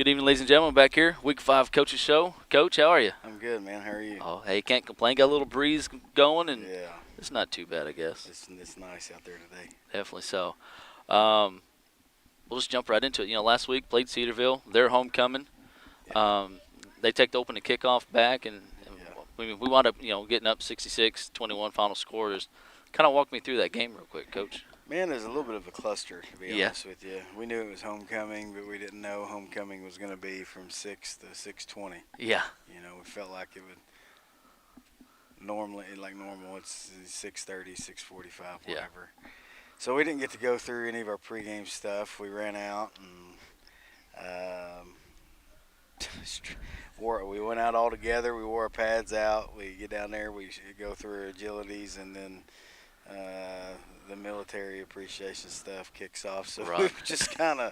Good evening, ladies and gentlemen. Back here, Week 5 Coaches Show. Coach, how are you? I'm good, man. How are you? Oh, hey, can't complain. Got a little breeze going, and Yeah, it's not too bad, I guess. it's nice out there today. Definitely so. Um, we'll just jump right into it. Last week played Cedarville. Their homecoming. Yeah, Um, they take the opening kickoff back, and yeah. we wound up, getting up 66-21 final score. Just kind of walk me through that game real quick, Coach. Man, there's a little bit of a cluster, to be Yeah. honest with you. We knew it was homecoming, but we didn't know homecoming was going to be from 6 to 6:20. Yeah. We felt like it would normally, like normal, it's 6:30, 6:45, Yeah. whatever. So we didn't get to go through any of our pregame stuff. We ran out and we went out all together. We wore our pads out. We get down there. We go through our agilities, and then the military appreciation stuff kicks off. So we Right. just kind of,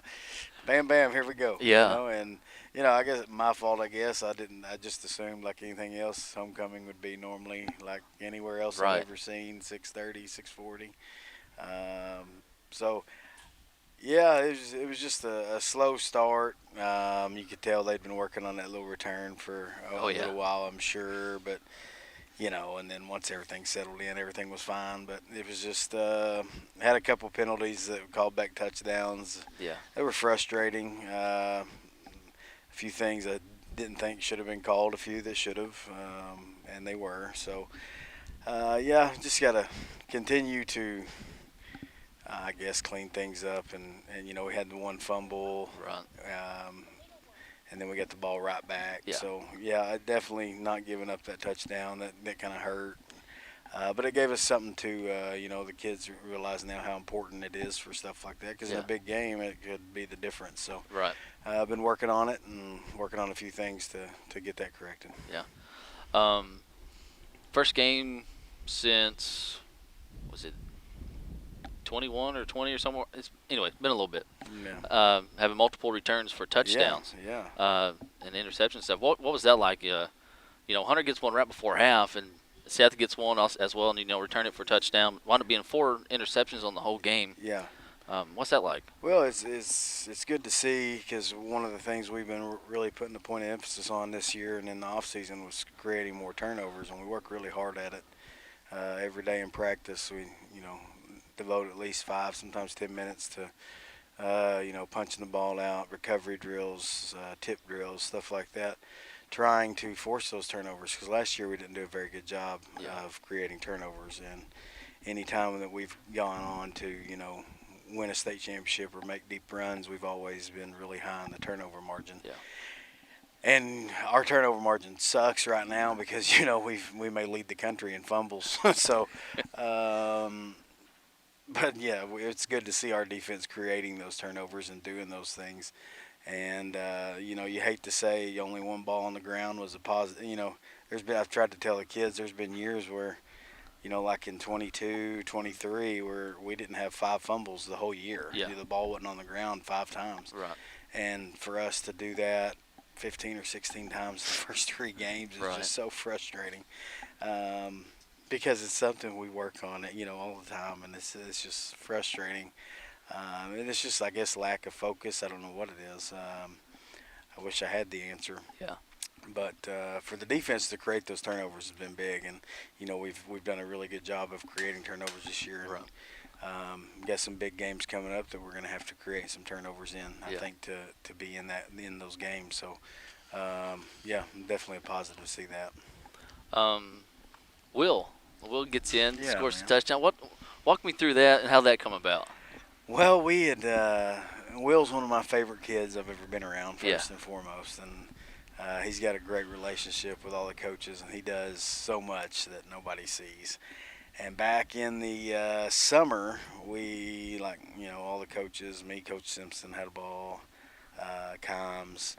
bam, bam, here we go. Yeah. And I guess my fault. I guess I didn't. I just assumed like anything else, homecoming would be normally like anywhere else Right. I've ever seen, 6:30, 6:40. So yeah, it was just a slow start. You could tell they'd been working on that little return for Oh, yeah. little while, I'm sure. But and then once everything settled in, everything was fine. But it was just had a couple penalties that were called back touchdowns. Yeah. They were frustrating. A few things I didn't think should have been called, a few that should have, and they were. So yeah, just gotta continue to I guess clean things up, and we had the one fumble, Right. and then we got the ball right back. Yeah. So yeah, I definitely not giving up that touchdown. That kind of hurt, but it gave us something to the kids realize now how important it is for stuff like that. Because in Yeah. a big game, it could be the difference. So Right. I've been working on it and working on a few things to get that corrected. Um, first game since, was it 21 or 20 or somewhere? Anyway, it's been a little bit. Yeah. Having multiple returns for touchdowns Yeah. and interception stuff. What was that like? Hunter gets one right before half, and Seth gets one as well, and return it for touchdown. Wound up being 4 interceptions on the whole game. Yeah. What's that like? Well, it's good to see because one of the things we've been really putting a point of emphasis on this year and in the off season was creating more turnovers, and we work really hard at it every day in practice. We devote at least 5, sometimes 10 minutes to punching the ball out, recovery drills, tip drills, stuff like that, trying to force those turnovers. Because last year we didn't do a very good job Yeah. of creating turnovers, and any time that we've gone on to win a state championship or make deep runs, we've always been really high in the turnover margin. Yeah. And our turnover margin sucks right now because we may lead the country in fumbles. So, but yeah, it's good to see our defense creating those turnovers and doing those things. And you hate to say only one ball on the ground was a positive. I've tried to tell the kids there's been years where like in 22, 23, where we didn't have 5 fumbles the whole year. Yeah. The ball wasn't on the ground 5 times. Right. And for us to do that 15 or 16 times the first 3 games is Right. just so frustrating. Because it's something we work on, all the time, and it's just frustrating. And it's just, I guess, lack of focus. I don't know what it is. I wish I had the answer. Yeah. But for the defense to create those turnovers has been big, and we've done a really good job of creating turnovers this year. Right. Got some big games coming up that we're going to have to create some turnovers in. I Yeah. think to be in those games. So yeah, definitely a positive to see that. Will gets in, Yeah, scores a man. touchdown. Walk me through that and how that come about. Well, we had Will's one of my favorite kids I've ever been around, first Yeah. and foremost, and he's got a great relationship with all the coaches, and he does so much that nobody sees. And back in the summer, we all the coaches, me, Coach Simpson had a ball, Combs,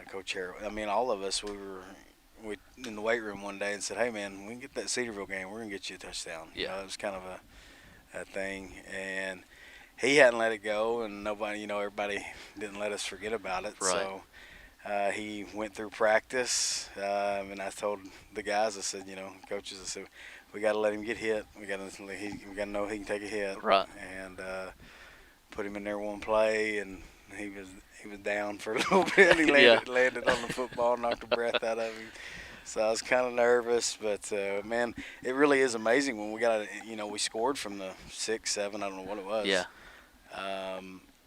Coach Harrell. I mean, all of us, we in the weight room one day and said, "Hey, man, we can get that Cedarville game. We're gonna get you a touchdown." Yeah. It was kind of a thing, and he hadn't let it go, and nobody, everybody didn't let us forget about it. Right. So he went through practice, and I told the guys, I said, coaches, I said, we got to let him get hit. We got to know he can take a hit. Right. And put him in there one play, and he was down for a little bit. He landed on the football, knocked the breath out of him. So I was kind of nervous, but man, it really is amazing when we got, we scored from the 6-7. I don't know what it was. Yeah.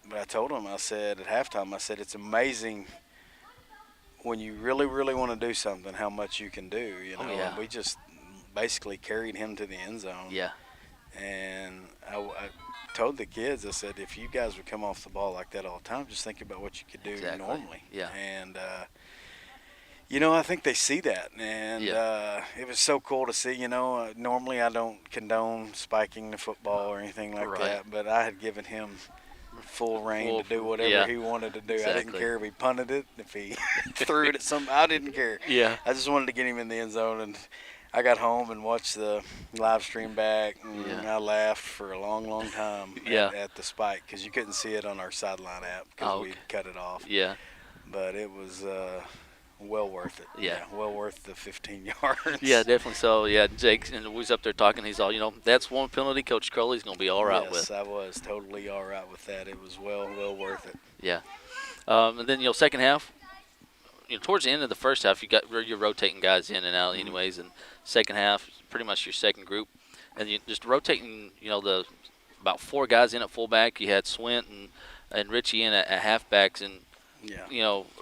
But I told him, I said at halftime, I said it's amazing when you really, really want to do something, how much you can do. And we just basically carried him to the end zone. Yeah. And I told the kids, I said, if you guys would come off the ball like that all the time, just think about what you could do normally. Yeah. And I think they see that, and it was so cool to see. Normally I don't condone spiking the football or anything like that, but I had given him full reign to do whatever he wanted to do. Exactly. I didn't care if he punted it, if he threw it at something. I didn't care. Yeah. I just wanted to get him in the end zone, and I got home and watched the live stream back, and I laughed for a long, long time at the spike because you couldn't see it on our sideline app because we cut it off. Yeah. But it was well worth it. Yeah. Well worth the 15 yards. Yeah, definitely so. Yeah, Jake, and we was up there talking. He's all, that's one penalty Coach Crowley's going to be all right with. Yes, I was totally all right with that. It was well worth it. Yeah. And then, second half, towards the end of the first half, you're rotating guys in and out anyways, and second half, pretty much your second group. And you just rotating, the about 4 guys in at fullback. You had Swint and Richie in at halfbacks, and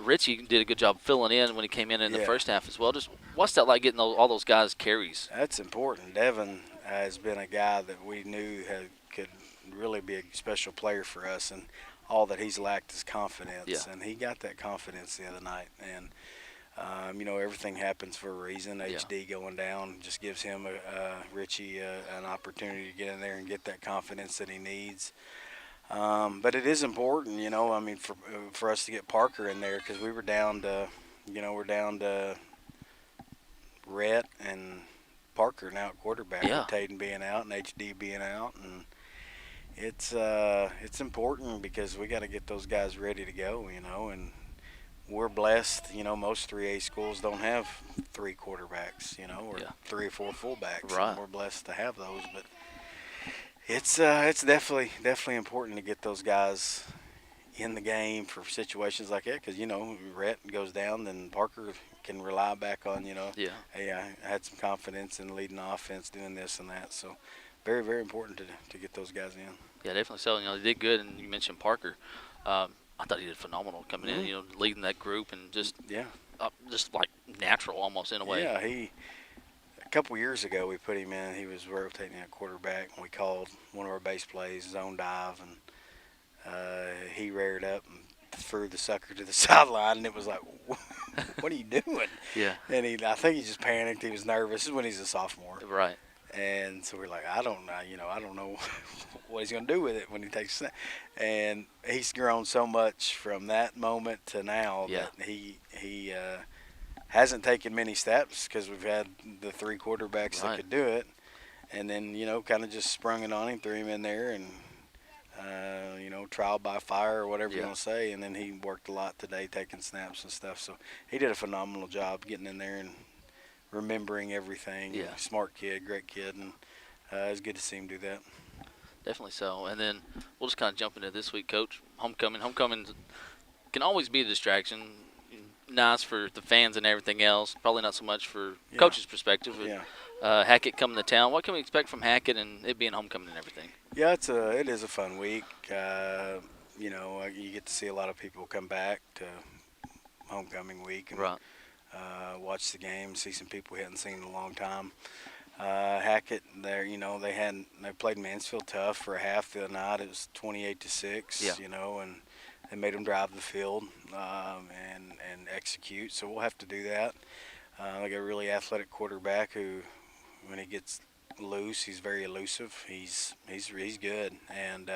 Richie did a good job filling in when he came in the first half as well. Just what's that like getting all those guys carries? That's important. Devin has been a guy that we knew could really be a special player for us, and all that he's lacked is confidence. Yeah. And he got that confidence the other night. And, everything happens for a reason. HD going down just gives him, Richie, an opportunity to get in there and get that confidence that he needs. But it is important, for us to get Parker in there because we were down to, Rhett and Parker now at quarterback, with Tayden being out and HD being out, and it's important because we got to get those guys ready to go, and we're blessed. Most 3A schools don't have 3 quarterbacks, or 3 or 4 fullbacks. Right. And we're blessed to have those, but. It's definitely important to get those guys in the game for situations like that because, Rhett goes down, then Parker can rely back on, hey, I had some confidence in leading the offense, doing this and that. So very, very important to get those guys in. Yeah, definitely so. They did good, and you mentioned Parker. I thought he did phenomenal coming in, leading that group and just like natural almost in a way. Yeah, a couple years ago, we put him in. He was rotating at quarterback, and we called one of our base plays, zone dive, and he reared up and threw the sucker to the sideline, and it was like, what are you doing? Yeah. And I think he just panicked. He was nervous. This is when he's a sophomore. Right. And so we're like, I don't know what he's going to do with it when he takes it. And he's grown so much from that moment to now that he hasn't taken many steps because we've had the 3 quarterbacks that could do it. And then, kind of just sprung it on him, threw him in there, and, trial by fire or whatever you want to say. And then he worked a lot today taking snaps and stuff. So he did a phenomenal job getting in there and remembering everything. Yeah. Smart kid, great kid, and it was good to see him do that. Definitely so. And then we'll just kind of jump into this week, Coach. Homecoming can always be a distraction. Nice for the fans and everything else. Probably not so much for coach's perspective. But, Hackett coming to town. What can we expect from Hackett and it being homecoming and everything? Yeah, it is a fun week. You get to see a lot of people come back to homecoming week and watch the game, see some people we hadn't seen in a long time. Hackett, there, they played Mansfield tough for a half the other night. It was 28-6, and they made them drive the field and execute. So we'll have to do that. They got a really athletic quarterback who, when he gets loose, he's very elusive. He's good, and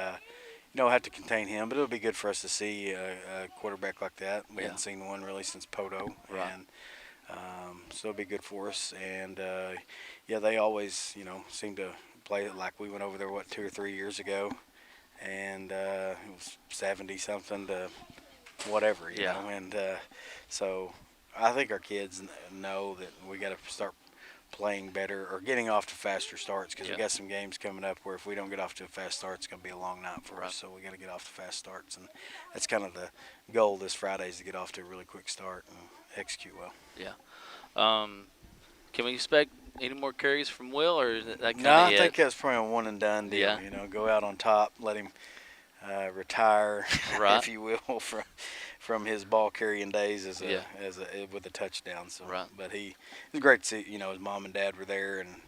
have to contain him. But it'll be good for us to see a quarterback like that. We hadn't seen one really since Poto, and so it'll be good for us. And they always seem to play it like we went over there 2 or 3 years ago. And it was 70-something to whatever, you know. And so I think our kids know that we got to start playing better or getting off to faster starts because Yeah. we got some games coming up where if we don't get off to a fast start, it's going to be a long night for Right. us. So we got to get off to fast starts, and that's kind of the goal this Friday is to get off to a really quick start and execute well. Can we expect any more carries from Will, or is that kind of No, I it? think that's probably a one and done deal. Yeah. You know, go out on top, let him retire, Right. if you will, from his ball carrying days as a Yeah. with a touchdown. So, Right. but it was great to see. You know, his mom and dad were there, and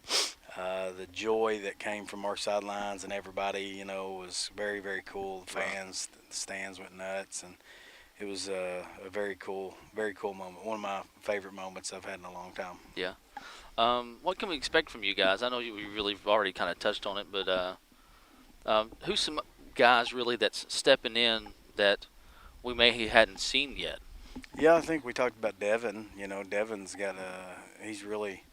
the joy that came from our sidelines and everybody, you know, was very, very cool. The fans, the stands went nuts, and it was a very cool moment. One of my favorite moments I've had in a long time. What can we expect from you guys? I know we really already kind of touched on it, but who's some guys really that's stepping in that we hadn't seen yet? Yeah, I think we talked about Devin. You know, Devin's he's really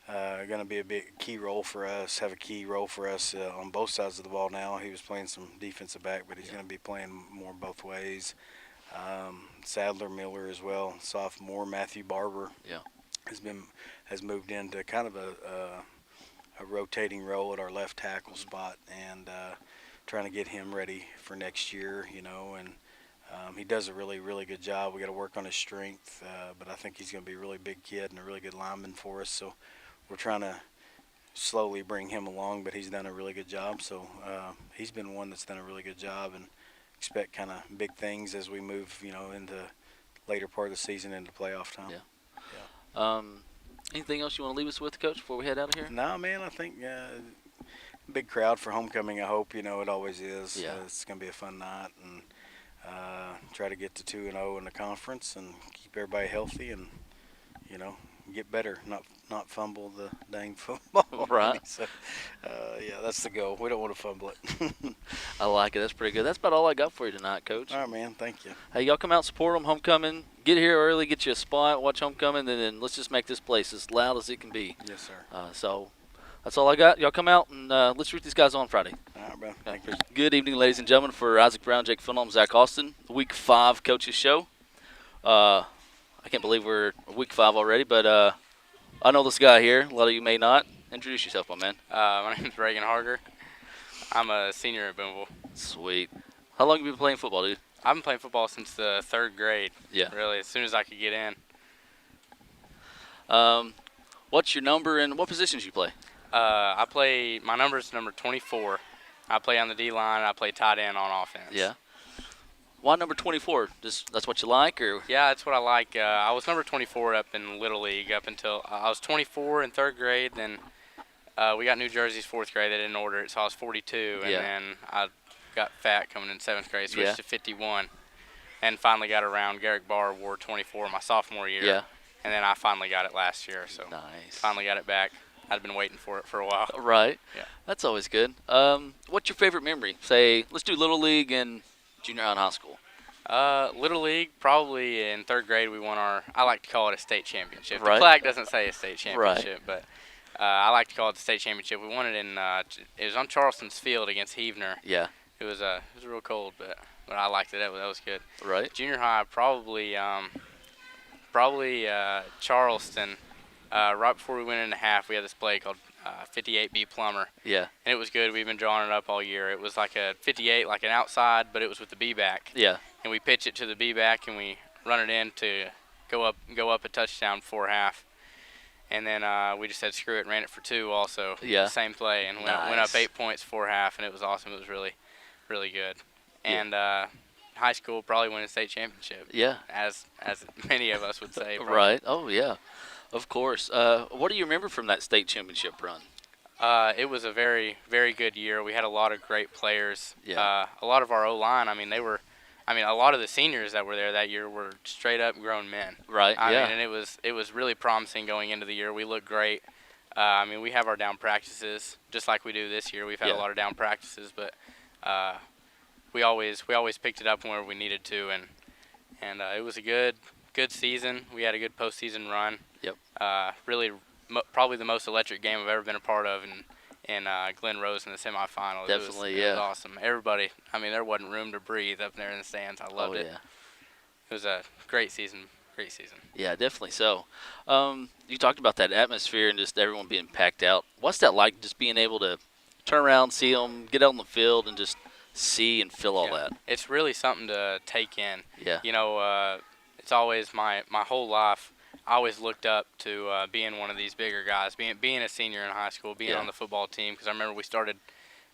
going to be a big key role for us, have a key role for us on both sides of the ball now. He was playing some defensive back, but he's going to be playing more both ways. Sadler Miller as well, sophomore. Matthew Barber has moved into kind of a rotating role at our left tackle spot, and trying to get him ready for next year, you know, and he does a really, really good job. We got to work on his strength, but I think he's going to be a really big kid and a really good lineman for us. So we're trying to slowly bring him along, but he's done a really good job. So he's been one that's done a really good job, and expect kind of big things as we move, you know, into later part of the season into playoff time. Yeah. Anything else you want to leave us with, Coach, before we head out of here? No, man, I think big crowd for homecoming. I hope, you know, it always is. Yeah. It's going to be a fun night, and try to get to 2-0 in the conference and keep everybody healthy and, you know, get better, not fumble the dang football. Right. So, yeah, that's the goal. We don't want to fumble it. I like it. That's pretty good. That's about all I got for you tonight, Coach. All right, man. Thank you. Hey, y'all come out, support them, homecoming. Get here early, get you a spot, watch homecoming, and then let's just make this place as loud as it can be. Yes, sir. So that's all I got. Y'all come out, and let's root these guys on Friday. All right, bro. Thank you. Good evening, ladies and gentlemen. For Isaac Brown, Jake Philom, Zach Austin, Week 5 Coaches Show. I can't believe we're Week 5 already, but I know this guy here. A lot of you may not. Introduce yourself, my man. My name is Reagan Harger. I'm a senior at Boonville. Sweet. How long have you been playing football, dude? I've been playing football since the 3rd grade. Yeah. Really, as soon as I could get in. What's your number and what positions you play? My number is number 24. I play on the D-line, and I play tight end on offense. Yeah. Why number 24? Just that's what you like, or? Yeah, that's what I like. I was number 24 up in Little League up until I was 24 in 3rd grade. Then we got new jerseys 4th grade. They didn't order it, so I was 42. And then I got fat coming in 7th grade, switched to 51. And finally got around. Garrick Barr wore 24 my sophomore year. Yeah. And then I finally got it last year, so Nice. finally got it back. I'd been waiting for it for a while. Right. Yeah. That's always good. What's your favorite memory? Say, let's do Little League and junior high and high school. Little League, probably in 3rd grade we won I like to call it a state championship. Right. The flag doesn't say a state championship, but I like to call it the state championship. We won it it was on Charleston's field against Heavener. Yeah. It was real cold, but I liked it. That was good. Right. Junior high, probably Charleston. Right before we went into half, we had this play called 58B Plumber. Yeah. And it was good. We've been drawing it up all year. It was like a 58, like an outside, but it was with the B back. Yeah. And we pitch it to the B back, and we run it in to go up a touchdown before half. And then we just said screw it and ran it for 2 also. Yeah. Same play, and went up 8 points for half, and it was awesome. It was really, really good. And high school, probably win a state championship. Yeah. As many of us would say. Probably. Right. Oh, yeah. Of course. What do you remember from that state championship run? It was a very, very good year. We had a lot of great players. Yeah. A lot of our O-line, a lot of the seniors that were there that year were straight up grown men. Right. I yeah. mean, and it was really promising going into the year. We looked great. We have our down practices just like we do this year. We've had a lot of down practices, but we always picked it up whenever we needed to, and it was a good season. We had a good postseason run. Yep. Really, probably the most electric game I've ever been a part of in Glen Rose in the semifinals. Definitely, it was awesome. Everybody, there wasn't room to breathe up there in the stands. I loved it. Yeah. It was a great season. great season. Yeah, definitely so. You talked about that atmosphere and just everyone being packed out. What's that like, just being able to turn around, see them, get out on the field, and just see and feel all that? It's really something to take in. Yeah. It's always my whole life. I always looked up to being one of these bigger guys, being a senior in high school, being Yeah. on the football team. Because I remember we started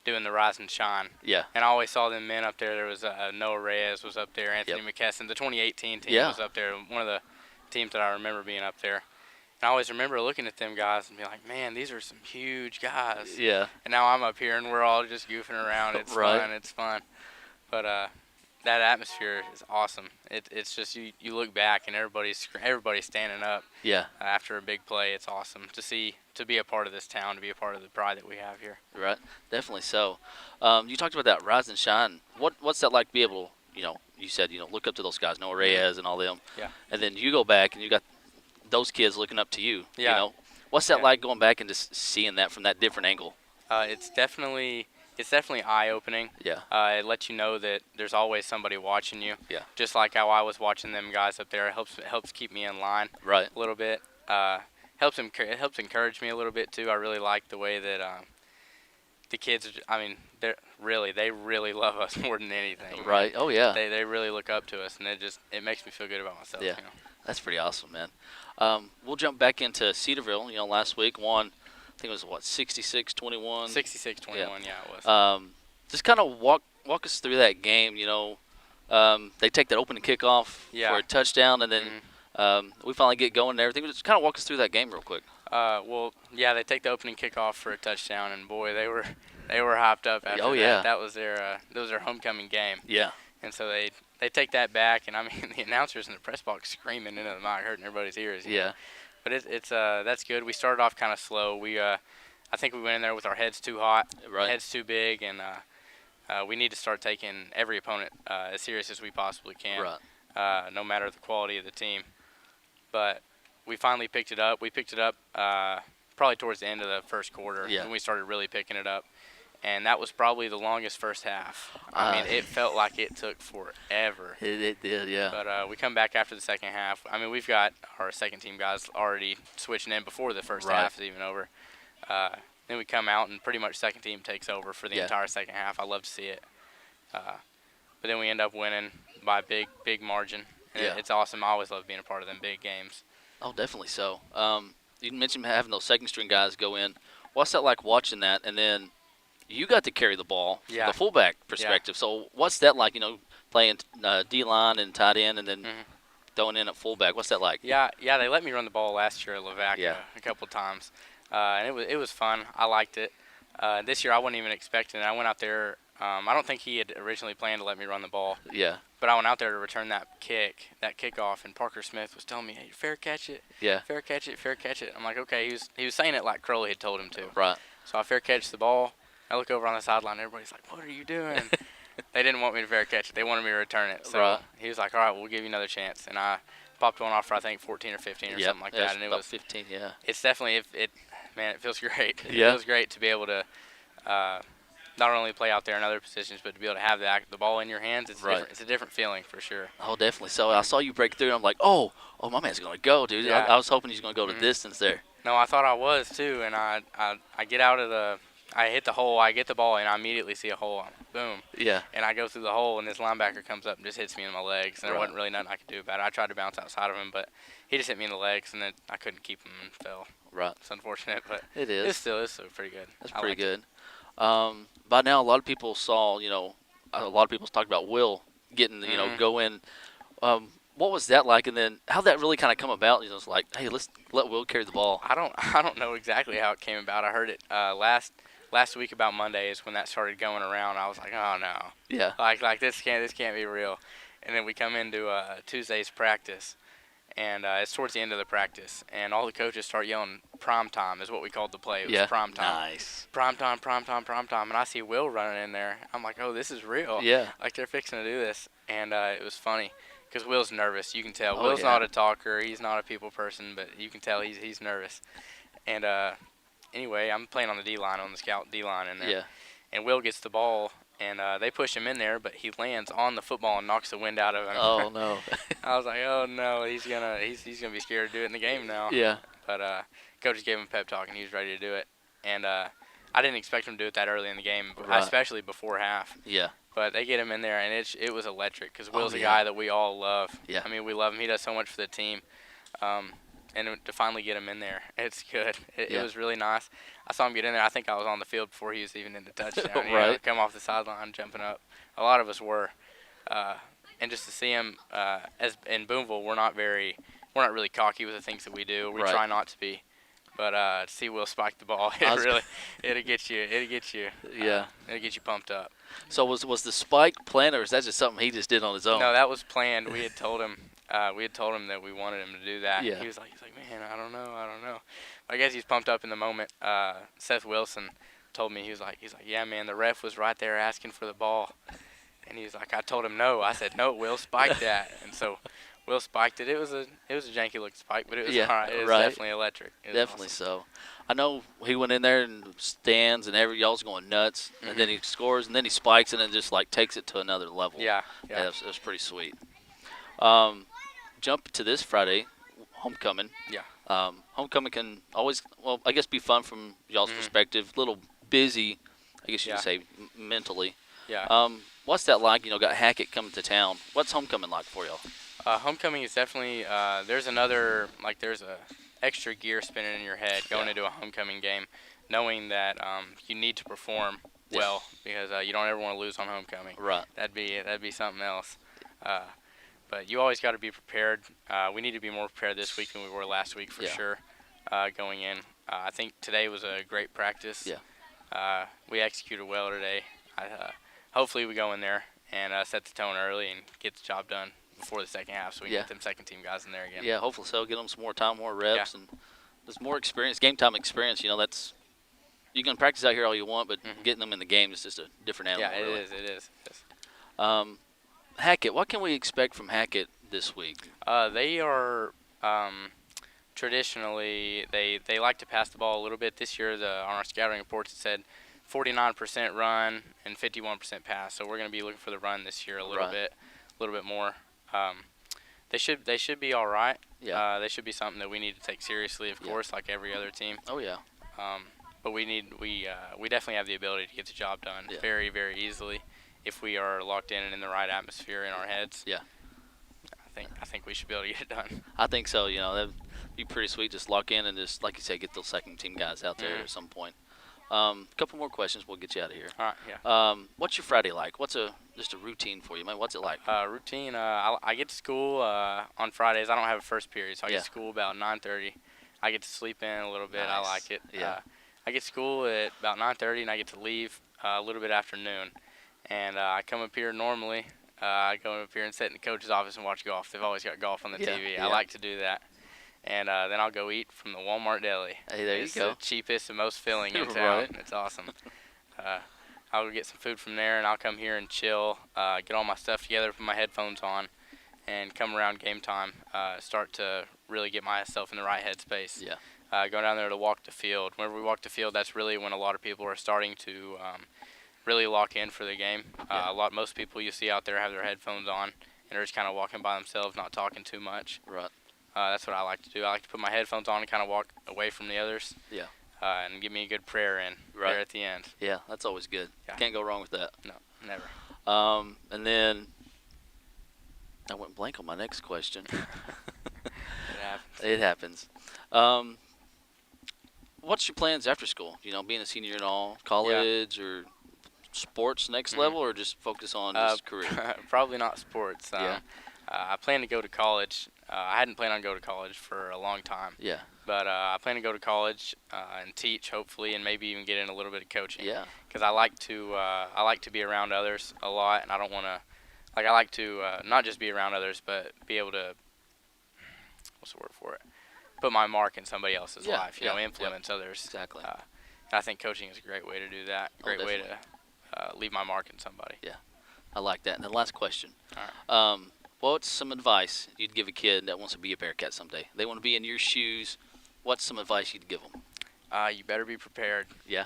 doing the Rise and Shine, Yeah. and I always saw them men up there. There was Noah Reyes was up there, Anthony McKesson. The 2018 team Yeah. was up there. One of the teams that I remember being up there. And I always remember looking at them guys and being like, man, these are some huge guys. Yeah. And now I'm up here and we're all just goofing around. It's Right. fun. It's fun. But that atmosphere is awesome. It's just you look back and everybody's standing up Yeah. after a big play. It's awesome to be a part of this town, to be a part of the pride that we have here. Right. Definitely so. You talked about that rise and shine. What's that like to be able to, you said, look up to those guys, Noah Reyes and all them. Yeah. And then you go back and you got those kids looking up to you. Yeah. What's that Yeah. like going back and just seeing that from that different angle? It's definitely eye-opening. Yeah. It lets you know that there's always somebody watching you. Yeah. Just like how I was watching them guys up there. It helps keep me in line Right. a little bit. It helps encourage me a little bit too. I really like the way that the kids. They really love us more than anything. man. Right. Oh yeah. They really look up to us, and it makes me feel good about myself. Yeah. That's pretty awesome, man. We'll jump back into Cedarville. Last week won. I think it was 66-21. 66-21. Yeah, it was. Just kind of walk us through that game. They take that opening kickoff for a touchdown, and then we finally get going and everything. Just kind of walk us through that game real quick. They take the opening kickoff for a touchdown, and boy, they were hyped up after that. Yeah. That was their homecoming game. Yeah. And so they take that back, and the announcers in the press box screaming into the mic, hurting everybody's ears. you know. Yeah. But that's good. We started off kind of slow. I think we went in there with our heads too hot, Right. heads too big, and we need to start taking every opponent as serious as we possibly can, Right. no matter the quality of the team. But we finally picked it up. We picked it up probably towards the end of the first quarter, Yeah. when we started really picking it up. And that was probably the longest first half. It felt like it took forever. It did, yeah. But we come back after the second half. We've got our second team guys already switching in before the first Right. half is even over. Then we come out and pretty much second team takes over for the Yeah. entire second half. I love to see it. But then we end up winning by a big margin. And Yeah. It's awesome. I always love being a part of them big games. Oh, definitely so. You mentioned having those second string guys go in. What's that like watching that? And then you got to carry the ball from Yeah. the fullback perspective. So what's that like, playing D-line and tight end and then throwing in at fullback? What's that like? Yeah, they let me run the ball last year at Lavaca Yeah. a couple times, and it was fun. I liked it. This year I wasn't even expecting it. I went out there. I don't think he had originally planned to let me run the ball, Yeah. but I went out there to return that kickoff, and Parker Smith was telling me, "Hey, fair catch it, Yeah. fair catch it, fair catch it." I'm like, okay. He was saying it like Crowley had told him to. Right. So I fair catch the ball. I look over on the sideline. Everybody's like, "What are you doing?" They didn't want me to fair catch it. They wanted me to return it. So Right. he was like, "All right, we'll give you another chance." And I popped one off for I think 14 or 15 or Yep. something like Yeah, that. And it about was 15, yeah. it's definitely it feels great. It Yeah. feels great to be able to not only play out there in other positions, but to be able to have the ball in your hands. It's Right. different. It's a different feeling for sure. Oh, definitely. So I saw you break through, and I'm like, oh, my man's going to go, dude. Yeah. I was hoping he's going to go the distance there. No, I thought I was too, and I get out of I hit the hole, I get the ball, and I immediately see a hole. Boom. Yeah. And I go through the hole, and this linebacker comes up and just hits me in my legs. And there Right. wasn't really nothing I could do about it. I tried to bounce outside of him, but he just hit me in the legs, and then I couldn't keep him and fell. Right. It's unfortunate, but It is. it's still pretty good. That's I pretty liked it. good. By now, a lot of people saw, a lot of people's talked about Will getting, go in. What was that like? And then how'd that really kind of come about? It's like, hey, let's let Will carry the ball. I don't know exactly how it came about. I heard it last week about Mondays when that started going around. I was like, oh no, Yeah. like this can't be real. And then we come into Tuesday's practice, and it's towards the end of the practice, and all the coaches start yelling, "Prime time" is what we called the play. It was prime time. Nice. Prime time, prime time, prime time. And I see Will running in there. I'm like, oh, this is real. Yeah. Like they're fixing to do this. And it was funny because Will's nervous. You can tell. Oh, Will's yeah. not a talker. He's not a people person, but you can tell he's nervous. And anyway, I'm playing on the D-line, on the scout D-line in there. Yeah. And Will gets the ball, and they push him in there, but he lands on the football and knocks the wind out of him. Oh no. I was like, oh no, he's gonna be scared to do it in the game now. Yeah. But coach gave him a pep talk, and he was ready to do it. And I didn't expect him to do it that early in the game, Right. especially before half. Yeah. But they get him in there, and it was electric because Will's Oh, a yeah. guy that we all love. Yeah. I mean, we love him. He does so much for the team. And to finally get him in there, it's good. It Yeah. was really nice. I saw him get in there. I think I was on the field before he was even in the touchdown. You know, Right. come off the sideline, jumping up. A lot of us were. And just to see him, as in Boonville, we're not really cocky with the things that we do. We Right. try not to be. But to see Will spike the ball, it'll get you. It'll get you. Yeah. It'll get you pumped up. So was the spike planned, or is that just something he just did on his own? No, that was planned. We had told him. That we wanted him to do that. Yeah. He was like, man, I don't know. I guess he's pumped up in the moment. Seth Wilson told me he was like, yeah, man, the ref was right there asking for the ball, and he was like, I told him no. I said no, Will spike that, and so Will spiked it. It was a janky looking spike, but it was Yeah, all right. It was right. definitely electric. It was Definitely awesome. so. I know he went in there and stands, and y'all's going nuts, and then he scores, and then he spikes, and then just like takes it to another level. Yeah. It was pretty sweet. Jump to this Friday, homecoming. Yeah. Homecoming can always, well, I guess, be fun from y'all's perspective. A little busy, I guess you could say, mentally. Yeah. What's that like? You know, got Hackett coming to town. What's homecoming like for y'all? Homecoming is definitely there's a extra gear spinning in your head going into a homecoming game, knowing that you need to perform well because you don't ever want to lose on homecoming. Right. That'd be something else. But you always got to be prepared. We need to be more prepared this week than we were last week for sure. Going in, I think today was a great practice. Yeah. We executed well today. Hopefully we go in there and set the tone early and get the job done before the second half, so we can get them second team guys in there again. Yeah, hopefully so. Get them some more time, more reps, and there's more experience, game time experience. You know, you can practice out here all you want, but getting them in the game is just a different animal. Yeah, really. It is. Hackett, what can we expect from Hackett this week? They are traditionally they like to pass the ball a little bit. This year, on our scouting reports, it said 49% run and 51% pass. So we're going to be looking for the run this year a little bit more. They should be all right. Yeah. They should be something that we need to take seriously, of course, like every other team. Oh yeah. But we definitely have the ability to get the job done very, very easily if we are locked in and in the right atmosphere in our heads. Yeah. I think we should be able to get it done. I think so. You know, that'd be pretty sweet. Just lock in and just, like you said, get those second team guys out there at some point. A couple more questions. We'll get you out of here. All right. Yeah. What's your Friday like? What's just a routine for you, man? What's it like? Routine. I get to school on Fridays. I don't have a first period, so I get to school about 9:30. I get to sleep in a little bit. I Nice. like it. Yeah. I get to school at about 9:30, and I get to leave a little bit after noon. And I come up here normally. I go up here and sit in the coach's office and watch golf. They've always got golf on the TV. Yeah. I like to do that. And then I'll go eat from the Walmart deli. Hey, there It's you go. the cheapest and most filling in town. Right. It's awesome. I'll go get some food from there, and I'll come here and chill, get all my stuff together, put my headphones on, and come around game time, start to really get myself in the right headspace. Yeah. Go down there to walk the field. Whenever we walk the field, that's really when a lot of people are starting to really lock in for the game. Most people you see out there have their headphones on and are just kind of walking by themselves, not talking too much. Right. That's what I like to do. I like to put my headphones on and kind of walk away from the others. Yeah. And give me a good prayer in Right. there at the end. Yeah, that's always good. Yeah. Can't go wrong with that. No, never. And then I went blank on my next question. It happens. It happens. What's your plans after school? You know, being a senior and all, college or sports next level, or just focus on just career? Probably not sports. Yeah. I plan to go to college. I hadn't planned on going to college for a long time. Yeah. But I plan to go to college and teach, hopefully, and maybe even get in a little bit of coaching. Yeah. Because I like to be around others a lot, and I don't want to. Like, I like to not just be around others, but be able to. What's the word for it? Put my mark in somebody else's life. You know, influence others. Exactly. I think coaching is a great way to do that. Great way to leave my mark in somebody. Yeah. I like that. And then last question. All right. What's some advice you'd give a kid that wants to be a Bearcat someday? They want to be in your shoes. What's some advice you'd give them? You better be prepared. Yeah.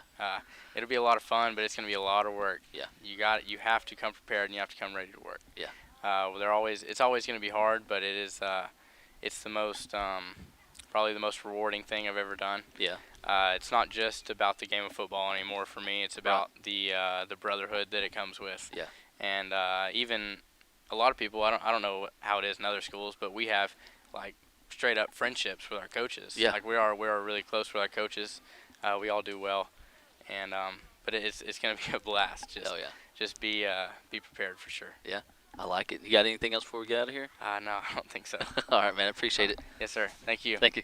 It'll be a lot of fun, but it's going to be a lot of work. Yeah. You have to come prepared, and you have to come ready to work. Yeah. It's always going to be hard, but it's the most probably the most rewarding thing I've ever done. Yeah. It's not just about the game of football anymore for me. It's about the brotherhood that it comes with. Yeah. And even a lot of people, I don't know how it is in other schools, but we have like straight up friendships with our coaches. Yeah. Like we are really close with our coaches. We all do well, and but it's going to be a blast. Just be prepared for sure. Yeah. I like it. You got anything else before we get out of here? No, I don't think so. All right, man. I appreciate it. Yes, sir. Thank you. Thank you.